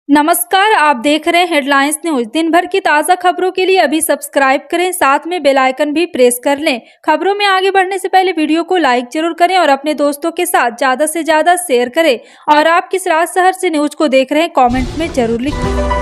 नमस्कार, आप देख रहे हैं हेडलाइंस न्यूज। दिन भर की ताज़ा खबरों के लिए अभी सब्सक्राइब करें, साथ में बेल आइकन भी प्रेस कर लें। खबरों में आगे बढ़ने से पहले वीडियो को लाइक जरूर करें और अपने दोस्तों के साथ ज़्यादा से ज़्यादा शेयर करें। और आप किस राज्य शहर से न्यूज को देख रहे हैं कमेंट में जरूर लिखें।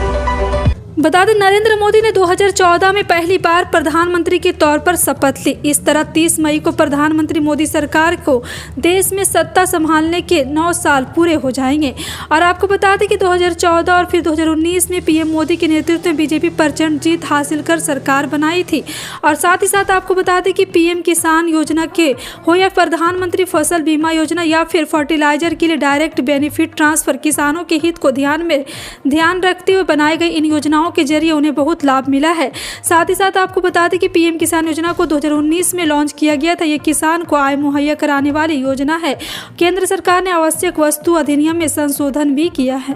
बता दें, नरेंद्र मोदी ने 2014 में पहली बार प्रधानमंत्री के तौर पर शपथ ली। इस तरह 30 मई को प्रधानमंत्री मोदी सरकार को देश में सत्ता संभालने के 9 साल पूरे हो जाएंगे। और आपको बता दें कि 2014 और फिर 2019 में पीएम मोदी के नेतृत्व में बीजेपी प्रचंड जीत हासिल कर सरकार बनाई थी। और साथ ही साथ आपको बता दें कि पीएम किसान योजना के हो या प्रधानमंत्री फसल बीमा योजना या फिर फर्टिलाइजर के लिए डायरेक्ट बेनिफिट ट्रांसफर, किसानों के हित को ध्यान रखते हुए बनाई गई इन योजनाओं के जरिए उन्हें बहुत लाभ मिला है। साथ ही साथ आपको बता दें कि पीएम किसान योजना को 2019 में लॉन्च किया गया था। ये किसान को आय मुहैया कराने वाली योजना है। केंद्र सरकार ने आवश्यक वस्तु अधिनियम में संशोधन भी किया है।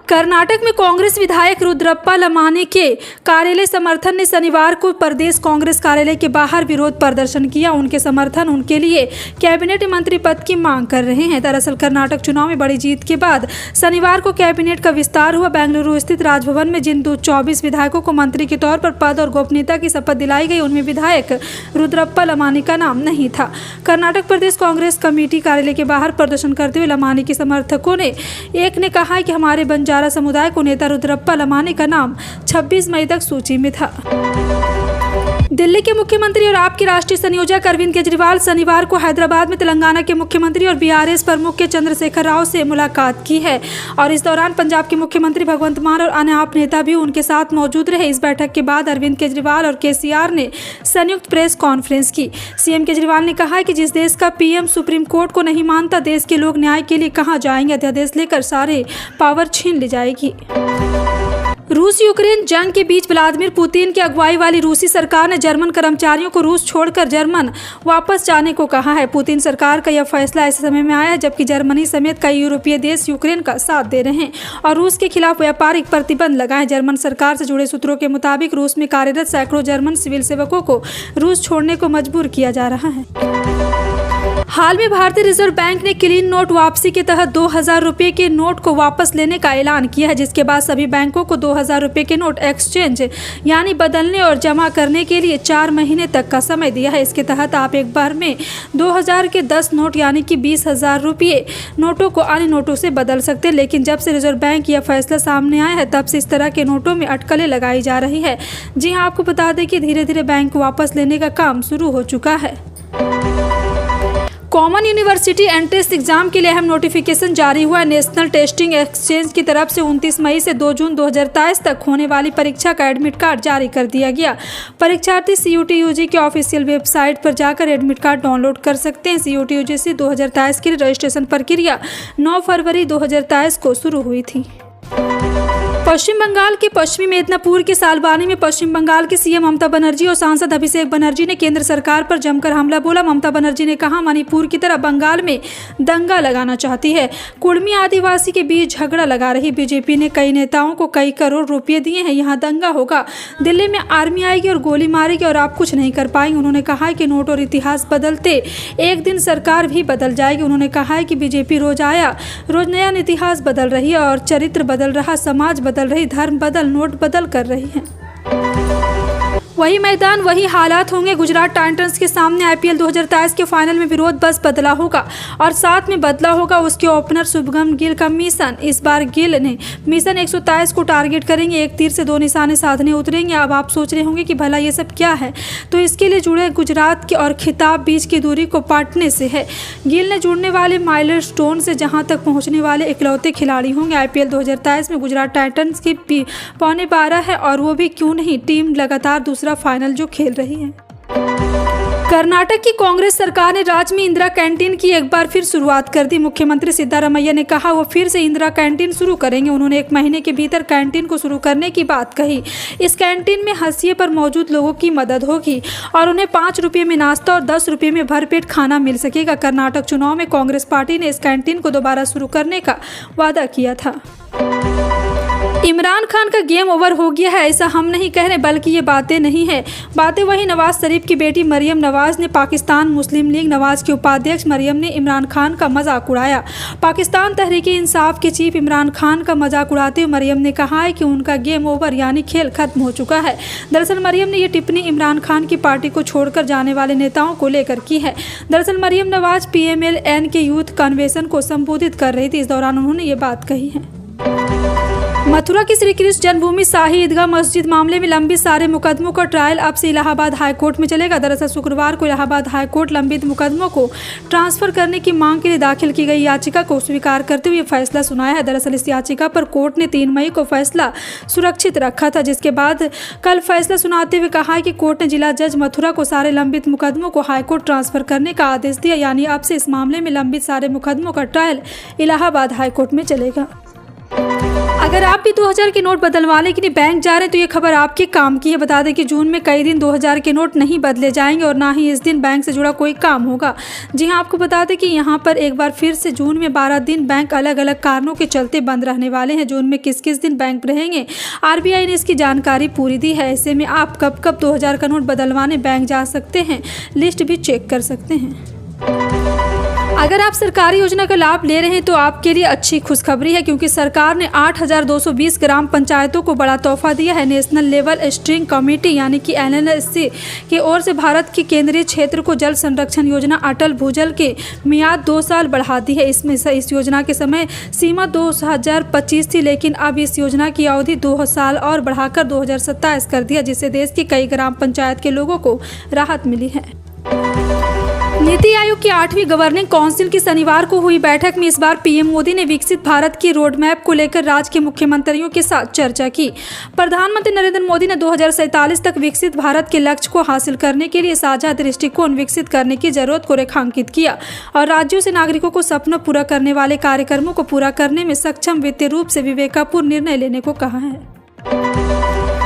कर्नाटक में कांग्रेस विधायक रुद्रप्पा लमानी के कार्यालय समर्थन ने शनिवार को प्रदेश कांग्रेस कार्यालय के बाहर विरोध प्रदर्शन किया। उनके समर्थन उनके लिए कैबिनेट मंत्री पद की मांग कर रहे हैं। दरअसल कर्नाटक चुनाव में बड़ी जीत के बाद शनिवार को कैबिनेट का विस्तार हुआ। बेंगलुरु स्थित राजभवन में जिन 24 विधायकों को मंत्री के तौर पर पद और गोपनीयता की शपथ दिलाई गई, उनमें विधायक रुद्रप्पा लमानी का नाम नहीं था। कर्नाटक प्रदेश कांग्रेस कमेटी कार्यालय के बाहर प्रदर्शन करते हुए लमानी के समर्थकों ने कहा कि हमारे बंजारा समुदाय को नेता रुद्रप्पा लमानी का नाम 26 मई तक सूची में था। दिल्ली के मुख्यमंत्री और आप के राष्ट्रीय संयोजक अरविंद केजरीवाल शनिवार को हैदराबाद में तेलंगाना के मुख्यमंत्री और बीआरएस प्रमुख के चंद्रशेखर राव से मुलाकात की है। और इस दौरान पंजाब के मुख्यमंत्री भगवंत मान और अन्य आप नेता भी उनके साथ मौजूद रहे। इस बैठक के बाद अरविंद केजरीवाल और केसीआर ने संयुक्त प्रेस कॉन्फ्रेंस की। सीएम केजरीवाल ने कहा कि जिस देश का पीएम सुप्रीम कोर्ट को नहीं मानता, देश के लोग न्याय के लिए कहां जाएंगे। अध्यादेश लेकर सारे पावर छीन ली जाएगी। रूस यूक्रेन जंग के बीच व्लादिमीर पुतिन की अगुवाई वाली रूसी सरकार ने जर्मन कर्मचारियों को रूस छोड़कर जर्मन वापस जाने को कहा है। पुतिन सरकार का यह फैसला ऐसे समय में आया है जबकि जर्मनी समेत कई यूरोपीय देश यूक्रेन का साथ दे रहे हैं और रूस के खिलाफ व्यापारिक प्रतिबंध लगाए। जर्मन सरकार से जुड़े सूत्रों के मुताबिक रूस में कार्यरत सैकड़ों जर्मन सिविल सेवकों को रूस छोड़ने को मजबूर किया जा रहा है। हाल में भारतीय रिजर्व बैंक ने क्लीन नोट वापसी के तहत 2000 रुपये के नोट को वापस लेने का ऐलान किया है, जिसके बाद सभी बैंकों को 2000 रुपये के नोट एक्सचेंज यानी बदलने और जमा करने के लिए 4 महीने तक का समय दिया है। इसके तहत आप एक बार में 2000 के 10 नोट यानी कि 20,000 रुपये नोटों को अन्य नोटों से बदल सकते हैं। लेकिन जब से रिजर्व बैंक यह फैसला सामने आया है, तब से इस तरह के नोटों में अटकलें लगाई जा रही है। जी हाँ, आपको बता दें कि धीरे धीरे बैंक वापस लेने का काम शुरू हो चुका है। कॉमन यूनिवर्सिटी एंट्रेंस एग्जाम के लिए अहम नोटिफिकेशन जारी हुआ है। नेशनल टेस्टिंग एक्सचेंज की तरफ से 29 मई से 2 जून 2023 तक होने वाली परीक्षा का एडमिट कार्ड जारी कर दिया गया। परीक्षार्थी CUET UG के ऑफिशियल वेबसाइट पर जाकर एडमिट कार्ड डाउनलोड कर सकते हैं। CUET UG 2023 के लिए रजिस्ट्रेशन प्रक्रिया 9 फरवरी 2023 को शुरू हुई थी। पश्चिम बंगाल के पश्चिमी मेदिनीपुर के सालबानी में पश्चिम बंगाल की सीएम ममता बनर्जी और सांसद अभिषेक बनर्जी ने केंद्र सरकार पर जमकर हमला बोला। ममता बनर्जी ने कहा, मणिपुर की तरह बंगाल में दंगा लगाना चाहती है। कुर्मी आदिवासी के बीच झगड़ा लगा रही बीजेपी ने कई नेताओं को कई करोड़ रुपए दिए हैं। यहाँ दंगा होगा, दिल्ली में आर्मी आएगी और गोली मारेगी और आप कुछ नहीं कर पाएंगे। उन्होंने कहा है कि नोट और इतिहास बदलते एक दिन सरकार भी बदल जाएगी। उन्होंने कहा है कि बीजेपी रोज नया इतिहास बदल रही है और चरित्र बदल रहा, समाज बदल रही, धर्म बदल, नोट बदल कर रही है। वही मैदान वही हालात होंगे। गुजरात टाइटंस के सामने IPL 2023 के फाइनल में विरोध बस बदला होगा और साथ में बदला होगा उसके ओपनर शुभमन गिल का मिशन। इस बार गिल ने मिशन 123 को टारगेट करेंगे, एक तीर से 2 निशाने साधने उतरेंगे। अब आप सोच रहे होंगे कि भला ये सब क्या है, तो इसके लिए जुड़े गुजरात के और खिताब बीच की दूरी को पाटने से है। गिल ने जुड़ने वाले माइलस्टोन से जहां तक पहुंचने वाले इकलौते खिलाड़ी होंगे। IPL 2023 में गुजरात टाइटंस की 11:15 है और वो भी क्यों नहीं, टीम लगातार दूसरा फाइनल जो खेल रही है। कर्नाटक की कांग्रेस सरकार ने राज्य में इंदिरा कैंटीन की एक बार फिर शुरुआत कर दी। मुख्यमंत्री सिद्धारमैया ने कहा वो फिर से इंदिरा कैंटीन शुरू करेंगे। उन्होंने 1 महीने के भीतर कैंटीन को शुरू करने की बात कही। इस कैंटीन में हाशिए पर मौजूद लोगों की मदद होगी और उन्हें 5 रुपये में नाश्ता और 10 रुपये में भरपेट खाना मिल सकेगा। कर्नाटक चुनाव में कांग्रेस पार्टी ने इस कैंटीन को दोबारा शुरू करने का वादा किया था। इमरान खान का गेम ओवर हो गया है, ऐसा हम नहीं कह रहे, बल्कि ये बातें नहीं है, बातें वही नवाज शरीफ की बेटी मरियम नवाज ने पाकिस्तान मुस्लिम लीग नवाज की उपाध्यक्ष मरियम ने इमरान खान का मजाक उड़ाया। पाकिस्तान तहरीक-ए-इंसाफ के चीफ इमरान खान का मजाक उड़ाते हुए मरियम ने कहा है कि उनका गेम ओवर यानी खेल खत्म हो चुका है। दरअसल मरियम ने ये टिप्पणी इमरान खान की पार्टी को छोड़कर जाने वाले नेताओं को लेकर की है। दरअसल मरियम नवाज PMLN के यूथ कन्वेंशन को संबोधित कर रही थी, इस दौरान उन्होंने ये बात कही है। मथुरा की श्री कृष्ण जन्मभूमि शाही ईदगाह मस्जिद मामले में लंबित सारे मुकदमों का ट्रायल अब से इलाहाबाद हाईकोर्ट में चलेगा। दरअसल शुक्रवार को इलाहाबाद हाईकोर्ट लंबित मुकदमों को ट्रांसफर करने की मांग के लिए दाखिल की गई याचिका को स्वीकार करते हुए फैसला सुनाया है। दरअसल इस याचिका पर कोर्ट ने 3 मई को फैसला सुरक्षित रखा था, जिसके बाद कल फैसला सुनाते हुए कहा कि कोर्ट ने जिला जज मथुरा को सारे लंबित मुकदमों को हाईकोर्ट ट्रांसफर करने का आदेश दिया, यानी अब से इस मामले में लंबित सारे मुकदमों का ट्रायल इलाहाबाद हाईकोर्ट में चलेगा। अगर आप भी 2000 के नोट बदलवाने के लिए बैंक जा रहे हैं तो ये खबर आपके काम की है। बता दें कि जून में कई दिन 2000 के नोट नहीं बदले जाएंगे और ना ही इस दिन बैंक से जुड़ा कोई काम होगा। जी हां, आपको बता दें कि यहां पर एक बार फिर से जून में 12 दिन बैंक अलग अलग कारणों के चलते बंद रहने वाले हैं। जून में किस किस दिन बैंक रहेंगे, RBI ने इसकी जानकारी पूरी दी है। ऐसे में आप कब कब 2000 का नोट बदलवाने बैंक जा सकते हैं, लिस्ट भी चेक कर सकते हैं। अगर आप सरकारी योजना का लाभ ले रहे हैं तो आपके लिए अच्छी खुशखबरी है, क्योंकि सरकार ने 8220 ग्राम पंचायतों को बड़ा तोहफा दिया है। नेशनल लेवल स्टीयरिंग कमेटी यानी कि NLSC की ओर से भारत की केंद्रीय क्षेत्र को जल संरक्षण योजना अटल भूजल की मियाद 2 साल बढ़ा दी है। इसमें इस योजना के समय सीमा 2025 थी, लेकिन अब इस योजना की अवधि 2 साल और बढ़ाकर 2027 कर दिया, जिससे देश की कई ग्राम पंचायत के लोगों को राहत मिली है। नीति आयोग की 8वीं गवर्निंग काउंसिल की शनिवार को हुई बैठक में इस बार PM मोदी ने विकसित भारत की रोड मैप को लेकर राज्य के मुख्यमंत्रियों के साथ चर्चा की। प्रधानमंत्री नरेंद्र मोदी ने 2047 तक विकसित भारत के लक्ष्य को हासिल करने के लिए साझा दृष्टिकोण विकसित करने की जरूरत को रेखांकित किया और राज्यों से नागरिकों को सपना पूरा करने वाले कार्यक्रमों को पूरा करने में सक्षम वित्तीय रूप से विवेकपूर्ण निर्णय लेने को कहा है।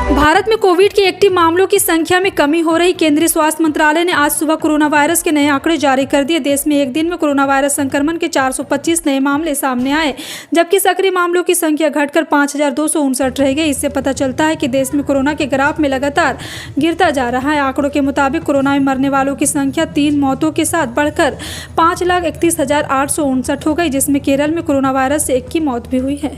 भारत में कोविड के एक्टिव मामलों की संख्या में कमी हो रही। केंद्रीय स्वास्थ्य मंत्रालय ने आज सुबह कोरोना वायरस के नए आंकड़े जारी कर दिए। देश में एक दिन में कोरोना वायरस संक्रमण के 425 नए मामले सामने आए, जबकि सक्रिय मामलों की संख्या घटकर 5259 रह गई। इससे पता चलता है कि देश में कोरोना के ग्राफ में लगातार गिरता जा रहा है। आंकड़ों के मुताबिक कोरोना में मरने वालों की संख्या 3 मौतों के साथ बढ़कर 5,31,859 हो गई, जिसमें केरल में कोरोना वायरस से 1 की मौत भी हुई है।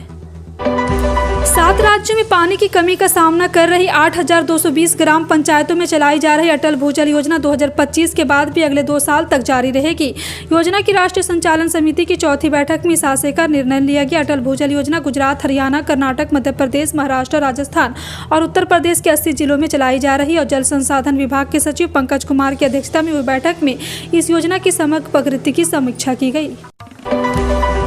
7 राज्यों में पानी की कमी का सामना कर रही 8220 ग्राम पंचायतों में चलाई जा रही अटल भूजल योजना 2025 के बाद भी अगले 2 साल तक जारी रहेगी। योजना की राष्ट्रीय संचालन समिति की 4थी बैठक में इस आशय का निर्णय लिया गया। अटल भूजल योजना गुजरात, हरियाणा, कर्नाटक, मध्य प्रदेश, महाराष्ट्र, राजस्थान और उत्तर प्रदेश के 80 जिलों में चलाई जा रही है। और जल संसाधन विभाग के सचिव पंकज कुमार की अध्यक्षता में हुई बैठक में इस योजना की समग्र प्रगति की समीक्षा की गई।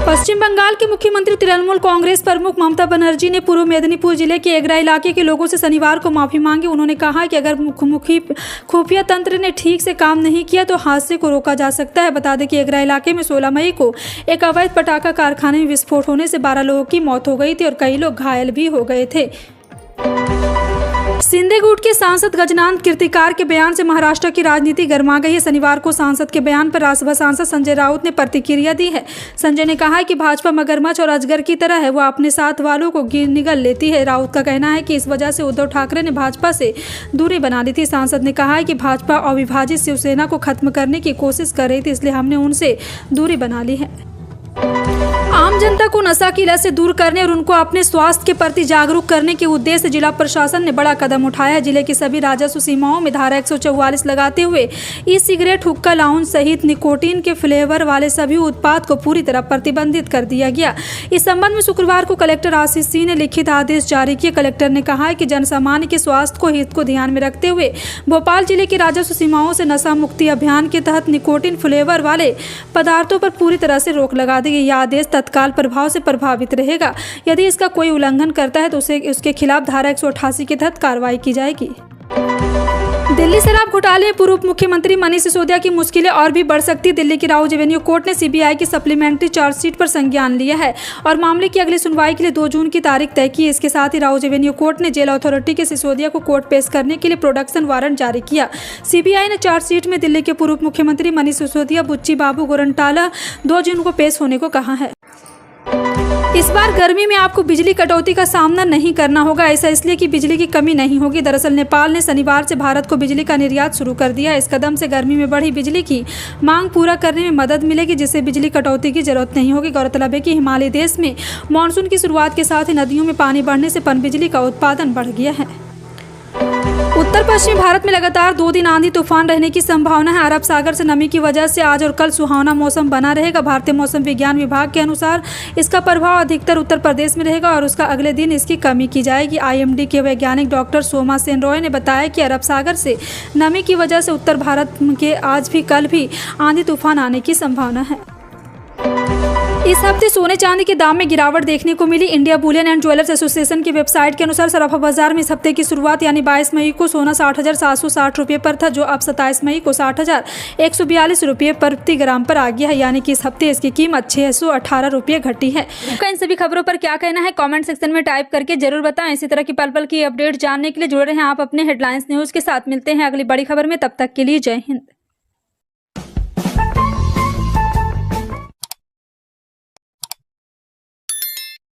पश्चिम बंगाल के मुख्यमंत्री तृणमूल कांग्रेस प्रमुख ममता बनर्जी ने पूर्व मेदिनीपुर जिले के एगरा इलाके के लोगों से शनिवार को माफी मांगी। उन्होंने कहा कि अगर खुफिया तंत्र ने ठीक से काम नहीं किया तो हादसे को रोका जा सकता है। बता दें कि एगरा इलाके में 16 मई को एक अवैध पटाखा कारखाने में विस्फोट होने से 12 लोगों की मौत हो गई थी और कई लोग घायल भी हो गए थे। सिंधेगुट के सांसद गजनान कीर्तिकार के बयान से महाराष्ट्र की राजनीति गर्मा गई है। शनिवार को सांसद के बयान पर राज्यसभा सांसद संजय राउत ने प्रतिक्रिया दी है। संजय ने कहा है कि भाजपा मगरमच्छ और अजगर की तरह है, वो अपने साथ वालों को निगल लेती है। राउत का कहना है कि इस वजह से उद्धव ठाकरे ने भाजपा से दूरी बना ली थी। सांसद ने कहा है कि भाजपा अविभाजित शिवसेना को खत्म करने की कोशिश कर रही थी, इसलिए हमने उनसे दूरी बना ली है। आम जनता को नशा की लत से दूर करने और उनको अपने स्वास्थ्य के प्रति जागरूक करने के उद्देश्य से जिला प्रशासन ने बड़ा कदम उठाया है। जिले की सभी राजस्व सीमाओं में धारा 144 लगाते हुए ई सिगरेट, हुक्का, लाउंज सहित निकोटीन के फ्लेवर वाले सभी उत्पाद को पूरी तरह प्रतिबंधित कर दिया गया। इस संबंध में शुक्रवार को कलेक्टर आशीष सिंह ने लिखित आदेश जारी किए। कलेक्टर ने कहा है कि जनसामान्य के स्वास्थ्य को हित को ध्यान में रखते हुए भोपाल जिले की राजस्व सीमाओं से नशा मुक्ति अभियान के तहत निकोटीन फ्लेवर वाले पदार्थों पर पूरी तरह से रोक लगा दी गई। यह आदेश तत्काल प्रभाव से प्रभावित रहेगा। यदि इसका कोई उल्लंघन करता है तो उसके खिलाफ धारा 188 के तहत कार्रवाई की जाएगी। दिल्ली शराब घोटाले में पूर्व मुख्यमंत्री मनीष सिसोदिया की मुश्किलें और भी बढ़ सकती। दिल्ली की राउज एवेन्यू कोर्ट ने CBI की सप्लीमेंट्री चार्जशीट पर संज्ञान लिया है और मामले की अगली सुनवाई के लिए 2 जून की तारीख तय की है। इसके साथ ही राउज एवेन्यू कोर्ट ने जेल अथॉरिटी के सिसोदिया को कोर्ट पेश करने के लिए प्रोडक्शन वारंट जारी किया। CBI ने चार्जशीट में दिल्ली के पूर्व मुख्यमंत्री मनीष सिसोदिया, बुच्ची बाबू गोरंटाला 2 जून को पेश होने को कहा है। इस बार गर्मी में आपको बिजली कटौती का सामना नहीं करना होगा। ऐसा इसलिए कि बिजली की कमी नहीं होगी। दरअसल नेपाल ने शनिवार से भारत को बिजली का निर्यात शुरू कर दिया। इस कदम से गर्मी में बढ़ी बिजली की मांग पूरा करने में मदद मिलेगी, जिससे बिजली कटौती की जरूरत नहीं होगी। गौरतलब है कि हिमालयी देश में मानसून की शुरुआत के साथ ही नदियों में पानी बढ़ने से पनबिजली का उत्पादन बढ़ गया है। उत्तर पश्चिमी भारत में लगातार 2 दिन आंधी तूफान रहने की संभावना है। अरब सागर से नमी की वजह से आज और कल सुहावना मौसम बना रहेगा। भारतीय मौसम विज्ञान विभाग के अनुसार इसका प्रभाव अधिकतर उत्तर प्रदेश में रहेगा और उसका अगले दिन इसकी कमी की जाएगी। IMD के वैज्ञानिक डॉक्टर सोमा सेन रॉय ने बताया कि अरब सागर से नमी की वजह से उत्तर भारत के आज भी कल भी आंधी तूफान आने की संभावना है। इस हफ्ते सोने चांदी के दाम में गिरावट देखने को मिली। India bullion and jewellers association की वेबसाइट के अनुसार सराफा बाजार में इस हफ्ते की शुरुआत यानी 22 मई को सोना 60,760 रुपये पर था, जो अब 27 मई को 60,142 रुपये प्रति ग्राम पर आ गया है। यानी कि इस हफ्ते इसकी कीमत 618 रुपये घटी है। आपका इन सभी खबरों पर क्या कहना है कमेंट सेक्शन में टाइप करके जरूर बताएं। इसी तरह की पल पल की अपडेट जानने के लिए जुड़े रहें आप अपने हेडलाइंस न्यूज के साथ। मिलते हैं अगली बड़ी खबर में, तब तक के लिए जय हिंद।